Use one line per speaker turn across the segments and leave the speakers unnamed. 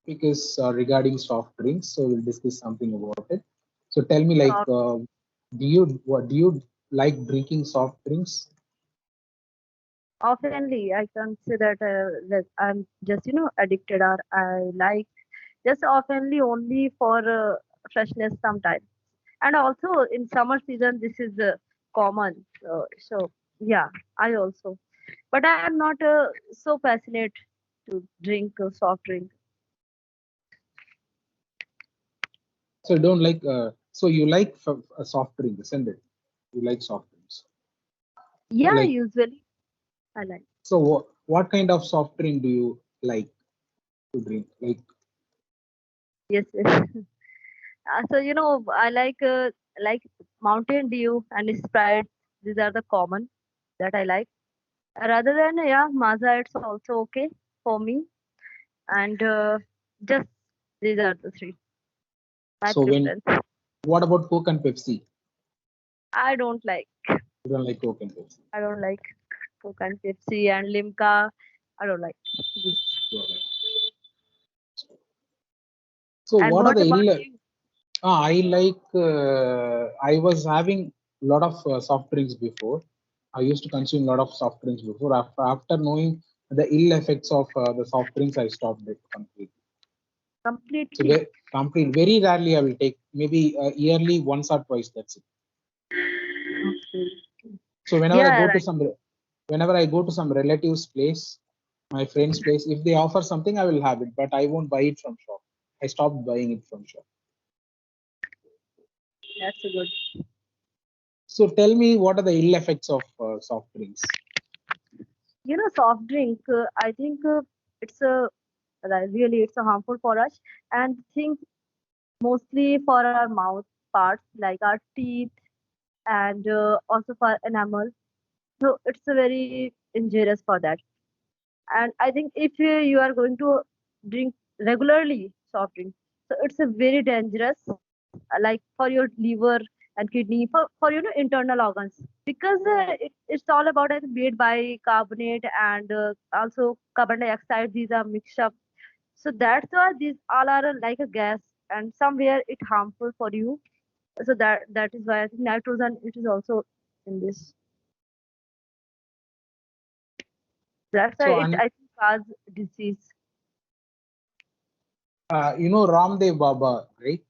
Because regarding soft drinks, so we'll discuss something about it. So tell me, like,
Soft.
do you like drinking soft drinks?
Oftenly, I can say that I'm just addicted, or I like just oftenly only for freshness sometimes. And also in summer season, this is common. So yeah, I also. But I am not so passionate to drink soft drink.
So you don't like. So you like a soft drink, isn't it? You like soft drinks.
Yeah,
Like,
usually I like.
so what kind of soft drink do you like to drink? Like,
Yes, yes. So I like Mountain Dew and Sprite. These are the common that I like. Rather than yeah, Mazda, it's also okay for me. And just these are the three. My
so when
preference.
what about Coke and Pepsi?
I don't like.
You don't like Coke and Pepsi.
I don't like Coke and Pepsi and Limca. I don't like this.
You don't like. So
And
what are
what
the
about
ill?
you?
I like. I was having a lot of soft drinks before. I used to consume a lot of soft drinks before. After knowing the ill effects of the soft drinks, I stopped it completely. So
Completely.
very rarely I will take, maybe yearly once or twice. That's it.
Okay.
So
Yeah, right.
whenever I go to some relative's place, my friend's place, if they offer something, I will have it, but I won't buy it from shop. I stopped buying it from shop.
That's a good.
So tell me, what are the ill effects of soft drinks?
Soft drink. I think it's really it's a harmful for us, and think mostly for our mouth parts like our teeth and also for enamel. So it's a very injurious for that. And I think if you are going to drink regularly soft drink, so it's a very dangerous, like for your liver and kidney, for internal organs, because it's all about it made by carbonate and also carbon dioxide. These are mixed up, so that's why these all are like a gas, and somewhere it harmful for you. So that is why I think nitrogen it is also in this. That's why
So
it
and
I think cause disease.
you know Ramdev Baba, right?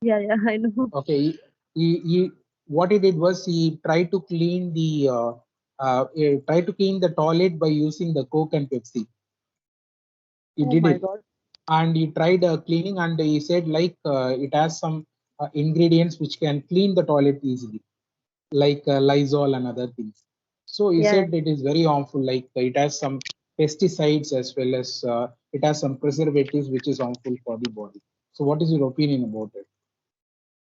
Yeah, yeah, I know.
Okay, he what he did was he tried to clean he tried to clean the toilet by using the Coke and Pepsi. He
Oh
did
my
it,
God.
and he tried cleaning, and he said like it has some ingredients which can clean the toilet easily, like Lysol and other things. So he
Yeah.
said it is very harmful, like it has some pesticides as well as it has some preservatives which is harmful for the body. So what is your opinion about it?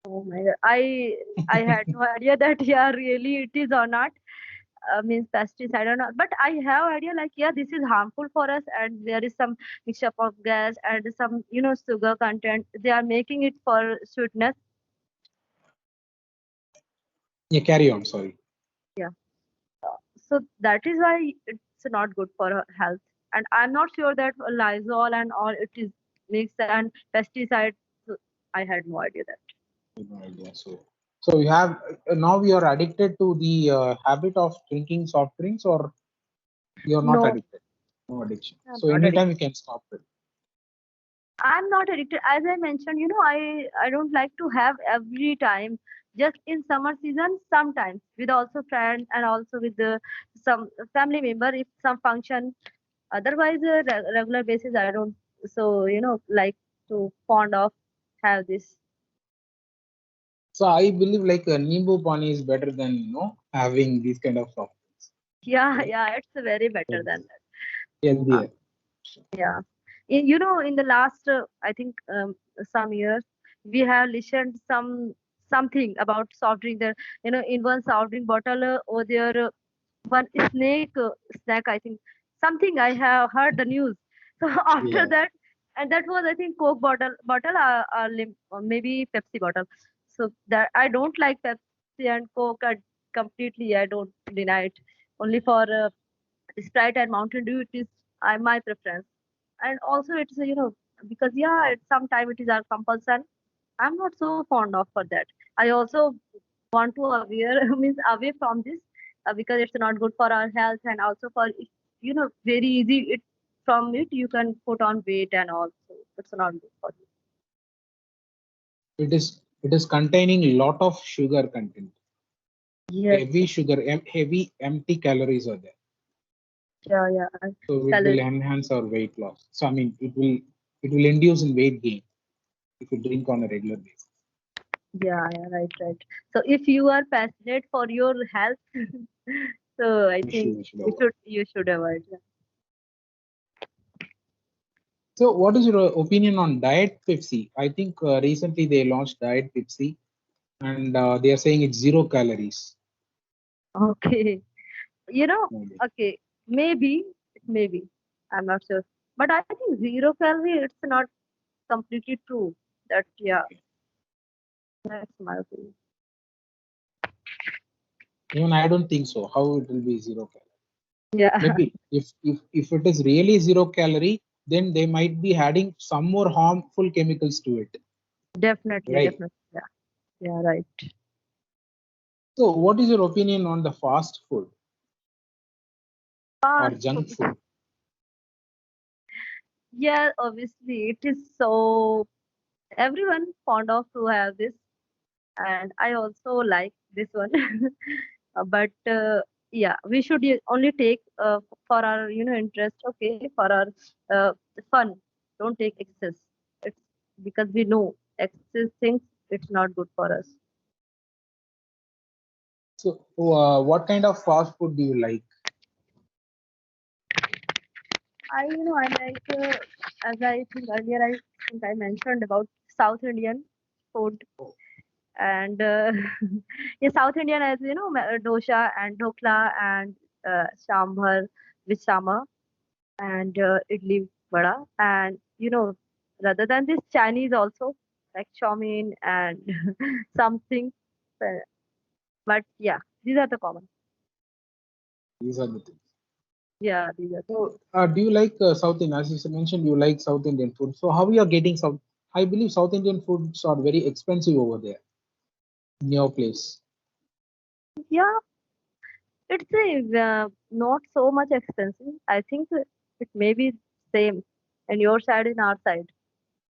Oh my God. I had no idea that yeah, really it is or not. Means pesticide or not. But I have idea like yeah, this is harmful for us, and there is some mixture of gas and some sugar content. They are making it for sweetness.
Yeah, carry on. Sorry.
Yeah. So that is why it's not good for our health. And I'm not sure that Lysol and all it is mixed and pesticide. So I had no idea that.
No idea. So you have now you are addicted to the habit of drinking soft drinks, or you're not
No,
addicted? No addiction.
I'm
So
not addicted.
anytime you can stop it.
I'm not addicted. As I mentioned, I don't like to have every time. Just in summer season, sometimes with also friends and also with some family member if some function. Otherwise, regular basis, I don't. So like to fond of have this.
So I believe like a Nimbu Pani is better than having these kind of soft drinks,
Yeah,
right?
yeah, it's very better than
Healthy-
that.
Healthier.
Yeah. In the last, I think some years, we have listened something about soft drink. There, in one soft drink bottle over there, one snake snack. I think something I have heard the news. So after
Yeah.
that, and that was I think Coke or maybe Pepsi bottle. So that I don't like Pepsi and Coke. Completely, I don't deny it. Only for Sprite and Mountain Dew, it is my preference. and also it's because yeah, it's sometimes it is our compulsion. I'm not so fond of for that. I also want to aware means away from this because it's not good for our health and also for very easy it from it you can put on weight and also it's not good for you.
It is containing a lot of sugar content,
Yes,
heavy sugar, heavy empty calories are there.
yeah.
So it will
Calorie.
enhance our weight loss. So I mean, it will induce in weight gain if you drink on a regular basis.
Yeah, right. So if you are passionate for your health, so I think
We should avoid.
you should avoid. Yeah.
So what is your opinion on Diet Pepsi? I think recently they launched Diet Pepsi, and they are saying it's 0 calories.
Okay. You know,
Maybe.
okay, maybe, I'm not sure. But I think 0 calorie, it's not completely true. That, yeah,
Okay.
that's my opinion.
Even I don't think so. How it will be 0 calorie?
Yeah,
Maybe if it is really 0 calorie, then they might be adding some more harmful chemicals to it, right?
definitely. Yeah, right.
So what is your opinion on the fast food or
Fast
junk
food.
food?
Yeah, obviously, it is so, everyone fond of to have this, and I also like this one. But yeah, we should only take for our interest, okay, for our uh, fun. Don't take excess. It's because we know excess things it's not good for us.
So what kind of fast food do you like?
I like as I think earlier I think I mentioned about South Indian food and yeah, South Indian as dosha and dhokla and sambar with sambar and idli vada and rather than this Chinese also like chow mein and something uh, but yeah, these are the common.
These are the things.
Yeah, these are the things.
So do you like South Indian? As you mentioned, you like South Indian food. So how you are getting South? I believe South Indian foods are very expensive over there in your place.
Yeah, it's not so much expensive. I think it may be same in your side in our side.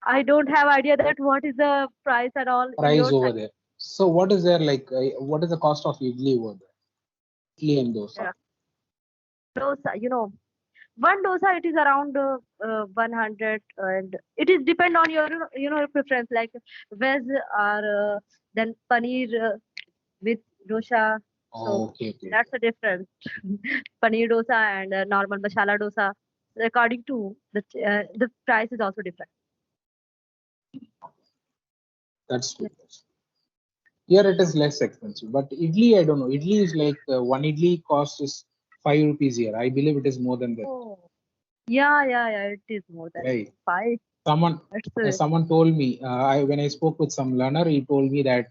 I don't have idea that what is the price at all in
Price
your
over
side.
there. So what is there like? What is the cost of idli over there? Idli and dosa.
Yeah, dosa, one dosa it is around 100 and it is depend on your your preference like veg or then paneer with dosa. So
Oh, okay.
that's the difference. Paneer dosa and normal masala dosa according to the price is also different.
That's good. Here it is less expensive, but idli, I don't know. Idli is like one idli cost is 5 rupees here. I believe it is more than that.
Oh, yeah, it is more than
Right.
five.
Someone
That's
someone told me when I spoke with some learner, he told me that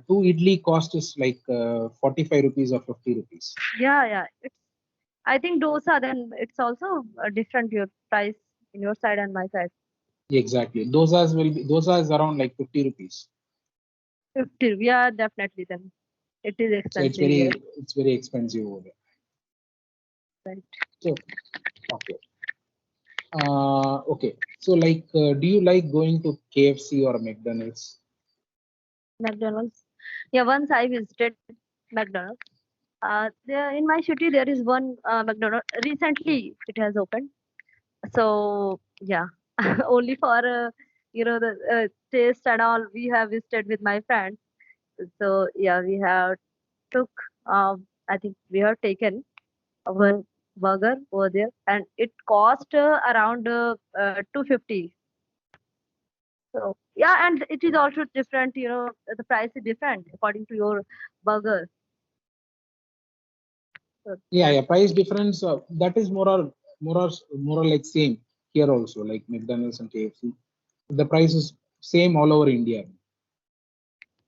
two idli cost is like 45 rupees or 50 rupees.
yeah. It's I think dosa then it's also different your price in your side and my side.
Exactly. Dosa is around like 50 rupees.
50. Yeah, definitely then. It is
So it's
expensive here.
very expensive over there.
Right.
So okay. Okay. So like, do you like going to KFC or McDonald's?
McDonald's. Yeah, once I visited McDonald's. There in my city there is one McDonald's. Recently it has opened. So yeah, only for the taste and all we have visited with my friends. So yeah, we have took I think we have taken one burger over there and it cost around 250. So yeah, and it is also different, the price is different according to your burger. So
Yeah,
that's
yeah. Price difference that is more or like same here also, like McDonald's and KFC. The price is same all over India.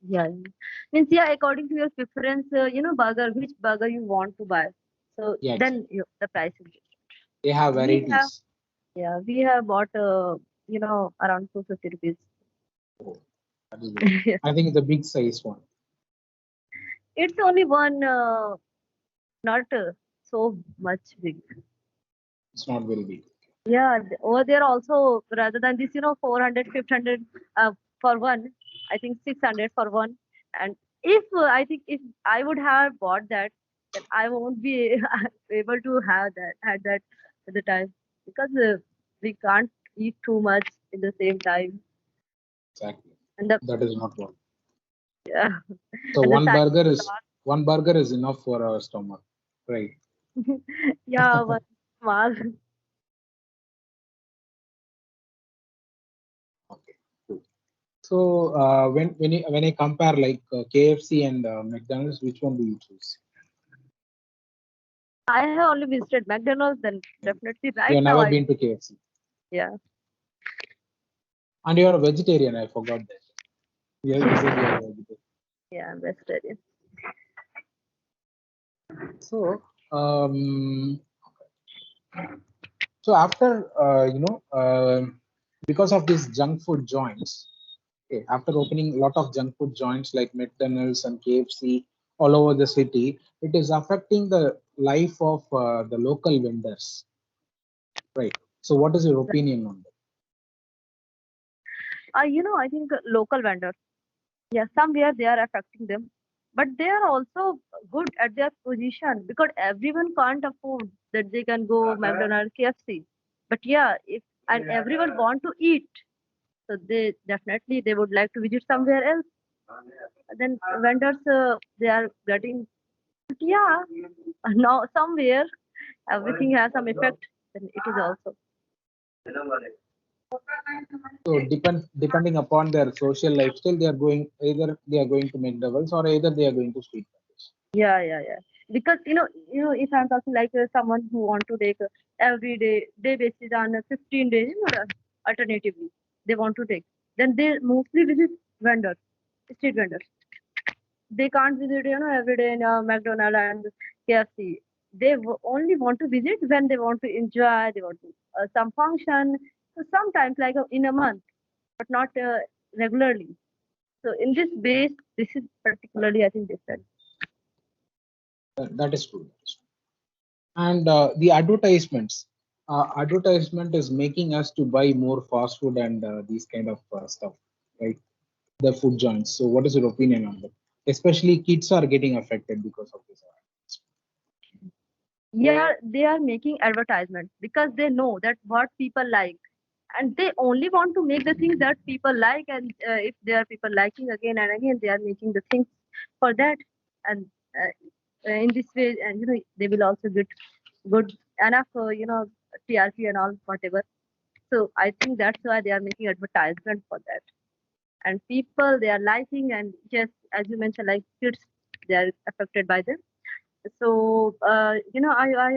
yeah. Means yeah, according to your preference, burger, which burger you want to buy. So
Yeah,
then
exactly.
the price is different.
They have
We have
varieties.
Yeah, we have bought, around 250 rupees.
Oh, that is good. I think it's a big size one.
It's only one, not so much big.
It's not very big.
Yeah, over there also, rather than this, 400, 500 for one, I think 600 for one. And if I think if I would have bought that, then I won't be able to have that at that at the time, because we can't eat too much in the same time.
Exactly.
And the
That is not one.
yeah,
So
and the
one
size
burger
is
is one burger is enough for our stomach, right?
large. Yeah, one small.
Okay. Cool. So when I compare like KFC and McDonald's, which one do you choose?
I have only visited McDonald's, then definitely
You
right
have
now
never
I
been to KFC,
yeah.
and you are a vegetarian. I forgot that. You said you are a vegetarian.
Yeah, I'm vegetarian.
So so after because of these junk food joints, okay, after opening a lot of junk food joints like McDonald's and KFC all over the city, it is affecting the life of the local vendors, right? So, what is your opinion on that?
I think local vendors, yeah, somewhere they are affecting them, but they are also good at their position, because everyone can't afford that they can go McDonald's, KFC. But yeah, if and everyone want to eat, so they definitely they would like to visit somewhere else. Then vendors, they are getting, yeah, now somewhere everything has some effect. Then it is also.
So, depending upon their social lifestyle, they are going either they are going to McDonald's or either they are going to street vendors.
Yeah, yeah, yeah. Because if I'm talking like someone who want to take every day basis on a 15 days, alternatively they want to take, then they mostly visit vendors, street vendors. They can't visit every day in McDonald's and KFC. They only want to visit when they want to enjoy. They want to some function. So sometimes like in a month, but not regularly. So in this base, this is particularly I think different.
That is true. And the advertisement is making us to buy more fast food and these kind of stuff, right? The food joints. So, what is your opinion on that? Especially kids are getting affected because of this.
Yeah, they are making advertisements because they know that what people like, and they only want to make the things that people like. And if there are people liking again and again, they are making the things for that. And in this way, and they will also get good enough TRP and all whatever. So I think that's why they are making advertisement for that. And people, they are liking, and yes, as you mentioned, like kids, they are affected by them. So I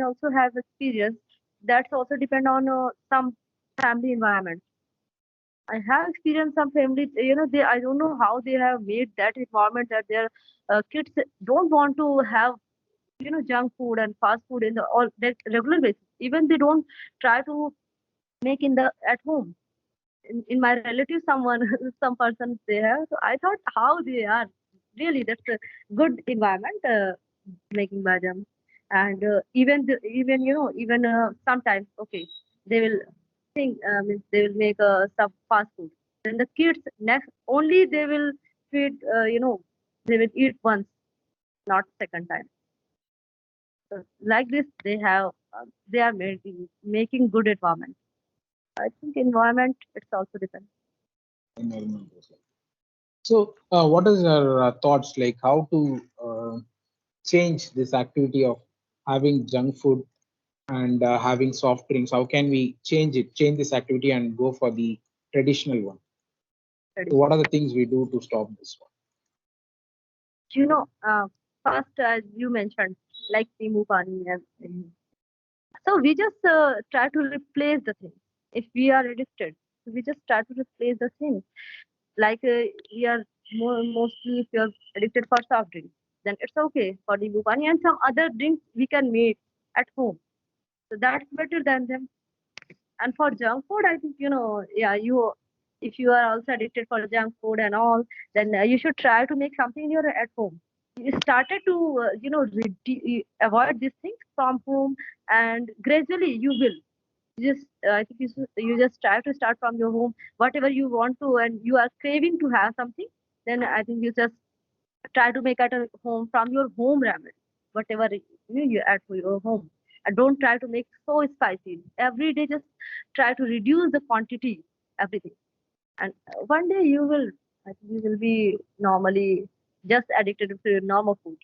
also have experience. That's also depend on some family environment. I have experienced some families, they, I don't know how they have made that environment that their kids don't want to have junk food and fast food in the all that regular basis. Even they don't try to make in the at home. In my relative, someone some persons they have. So I thought how they are, really that's a good environment making by them. And even even sometimes, okay, they will think, means they will make some fast food, then the kids next only they will feed, they will eat once, not second time. So like this they have, they are making good environment. I think environment it's also depends.
Environment as well. So, what is your thoughts like how to change this activity of having junk food and having soft drinks? How can we change this activity and go for the traditional one? So, what are the things we do to stop this one?
You know, first, as you mentioned, like Timu Pani and everything. So we just try to replace the thing. If we are addicted, so we just try to replace the thing. Like we are mostly, if you're addicted for soft drinks, then it's okay for the Pani and some other drinks we can make at home. So that's better than them. And for junk food, I think, yeah, if you are also addicted for junk food and all, then you should try to make something your at home. You started to, avoid these things from home, and gradually you will. I think you just try to start from your home, whatever you want to, and you are craving to have something, then I think you just try to make at a home from your home ramen, whatever you add to your home. And don't try to make so spicy. Every day, just try to reduce the quantity, everything. And one day I think you will be normally just addicted to your normal food.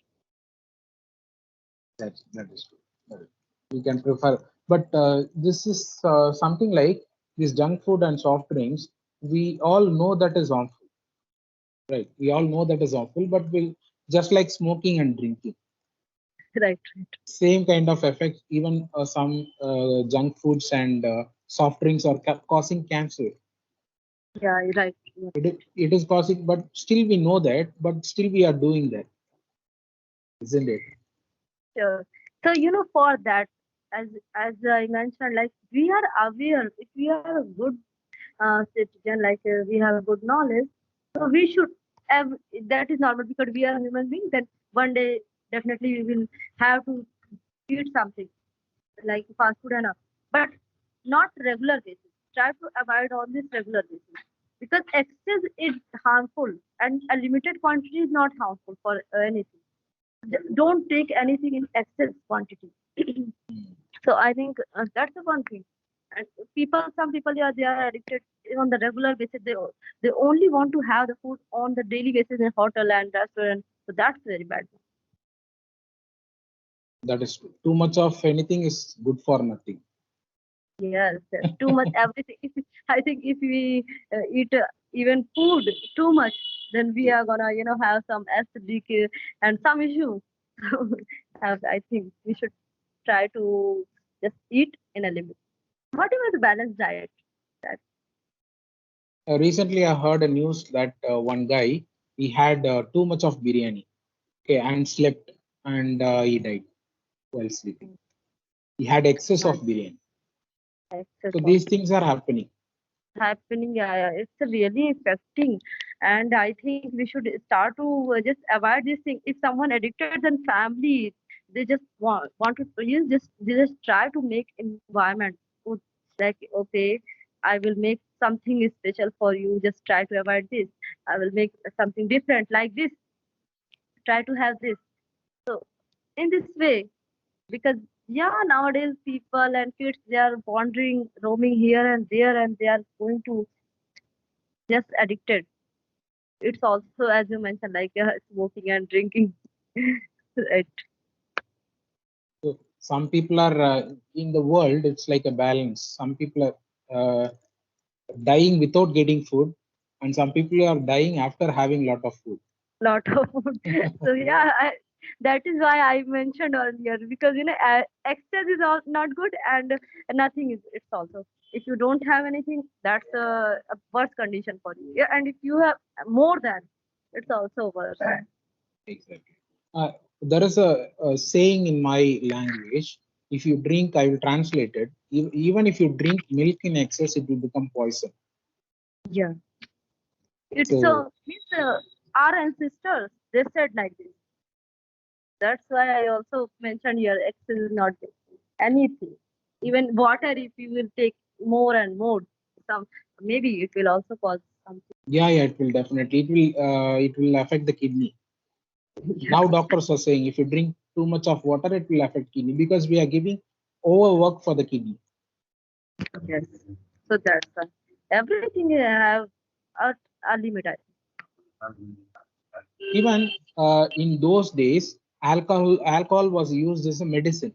That is true. We can prefer, but this is something like this junk food and soft drinks. We all know that is harmful, right? We all know that is harmful, but we just like smoking and drinking,
Right, right.
same kind of effect. Even some junk foods and soft drinks are causing cancer.
Yeah, right.
It is causing, but still we know that, but still we are doing that, isn't it?
Sure. So, for that, as I mentioned, like we are aware, if we are a good citizen, like we have good knowledge, so we should have, that is normal because we are human beings. Then one day, definitely, we will have to eat something like fast food and all, but not regular basis. Try to avoid on this regular basis because excess is harmful and a limited quantity is not harmful for anything. Don't take anything in excess quantity. So I think that's the one thing. And some people, yeah, they are addicted on the regular basis. They only want to have the food on the daily basis in hotel and restaurant. So that's very bad.
That is true. Too much of anything is good for nothing.
Yes, yes. Too much everything. I think if we eat even food too much, then we are gonna, have some acidic and some issue. I think we should try to just eat in a limit. Whatever the balanced diet. That,
Recently, I heard a news that one guy he had too much of biryani, okay, and slept, and he died while sleeping. He had excess of
much
biryani.
excess
So
of
these things are happening.
happening. Yeah, yeah, it's really affecting, and I think we should start to just avoid this thing. If someone addicted, then family, they just want to use just they just try to make environment food, like, okay, I will make something special for you, just try to avoid this. I will make something different like this, try to have this. So in this way, because yeah, nowadays people and kids, they are wandering, roaming here and there, and they are going to just addicted. It's also, as you mentioned, like smoking and drinking. Right.
So some people are in the world. It's like a balance. Some people are dying without getting food, and some people are dying after having lot of food.
Lot of food. So yeah, that is why I mentioned earlier, because excess is not good, and nothing is. It's also, if you don't have anything, that's a worse condition for you. Yeah, and if you have more than, it's also worse.
Exactly. There is a saying in my language. If you drink, I will translate it. Even if you drink milk in excess, it will become poison.
Yeah, it's
So
means our ancestors, they said like this. That's why I also mentioned here excess is not good. Anything. Even water, if you will take more and more, some maybe it will also cause something.
yeah, it will definitely. It will affect the kidney. Now doctors are saying if you drink too much of water, it will affect kidney because we are giving overwork for the kidney.
Yes. So that's everything have a limit.
Even in those days, alcohol was used as a medicine.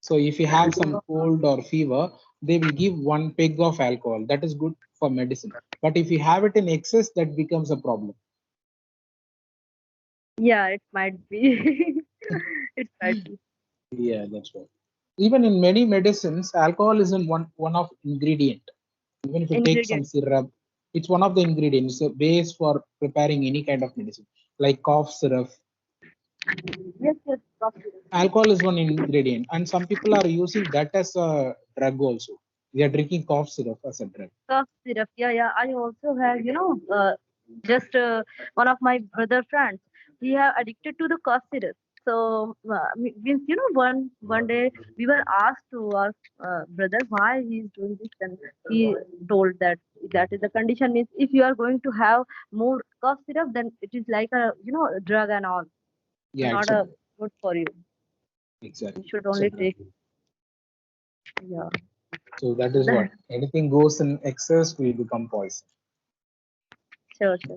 So if you have some cold or fever, they will give one peg of alcohol. That is good for medicine. But if you have it in excess, that becomes a problem.
Yeah, it might be. It might be.
Yeah, that's right. Even in many medicines, alcohol is in one of ingredient. Even if you take some
Ingredient.
syrup, it's one of the ingredients, a base for preparing any kind of medicine, like cough syrup.
Yes, yes, cough syrup.
Alcohol is one ingredient, and some people are using that as a drug also. They are drinking cough syrup as a drug.
Cough syrup. Yeah, yeah. I also have, just one of my brother friends. He have addicted to the cough syrup. So means one day we were asked to our brother why he is doing this, and he told that that is the condition. Means if you are going to have more cough syrup, then it is like a a drug and all. So
Yeah,
not
it's a
a
drug.
good for you. You
Exactly.
should
It's a
only
drug.
take. Yeah.
So that is what anything goes in excess will become poison.
Sure, sure.